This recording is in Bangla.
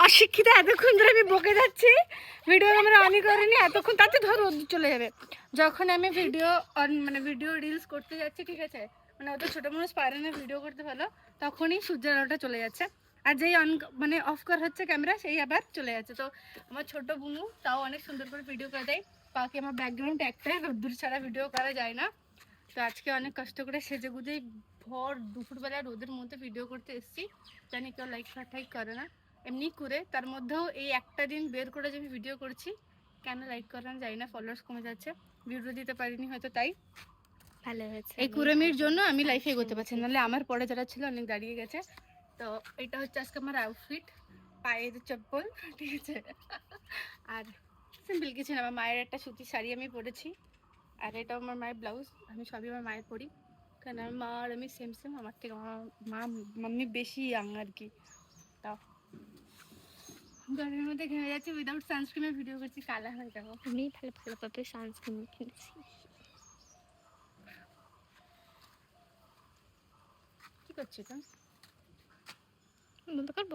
অশিক্ষিত এতক্ষণ ধরে আমি বকে যাচ্ছি, ভিডিও ক্যামেরা অনই করিনি এতক্ষণ, তাতে ধর রোদ চলে যাবে। যখন আমি ভিডিও মানে ভিডিও রিলস করতে যাচ্ছি, ঠিক আছে, মানে অত ছোটো মানুষ পারে না ভিডিও করতে ভালো, তখনই সূর্যের আলোটা চলে যাচ্ছে। আর যেই মানে অফ করা হচ্ছে ক্যামেরা, সেই আবার চলে যাচ্ছে। তো আমার ছোটো বুনু তাও অনেক সুন্দর করে ভিডিও করে দেয়। বাকি আমার ব্যাকগ্রাউন্ড একটাই, রোদ্দুর ছাড়া ভিডিও করা যায় না। তো আজকে অনেক কষ্ট করে সেজে গুজে ভর দুপুরবেলা রোদের মধ্যে ভিডিও করতে এসেছি। জানি কেউ লাইক ফাটাইক করে না, এমনি করে। তার মধ্যেও এই একটা দিন বের করে যে আমি ভিডিও করছি, কেন লাইক করে না জানি না, ফলোয়ার্স কমে যাচ্ছে, ভিডিও দিতে পারিনি হয়তো, তাই ভালো হয়েছে। এই কুড়েমির জন্য আমি লাইফে এগোতে পারছি, নাহলে আমার পরে যারা ছিল অনেক দাঁড়িয়ে গেছে। তো এটা হচ্ছে আজকে আমার আউটফিট, পায়ের চপ্পল, ঠিক আছে, আর সিম্পল কিছু না। আমার মায়ের একটা সুতির শাড়ি আমি পরেছি, আর এটাও আমার মায়ের ব্লাউজ। আমি সবই আমার মায়ের পরি, কারণ আমার মা আর আমি সেম সেম। আমার থেকে আমার মাম্মি বেশি ইয়াং আর কি। তাও গরমের মধ্যে ঘেমে যাচ্ছি, উইদাউট সানস্ক্রিনের ভিডিও করছি, কালা হয়ে যাবো। আমি ভালোভাবে সানস্ক্রিন কিনেছি। কি করছো তো? বন্ধ করবো?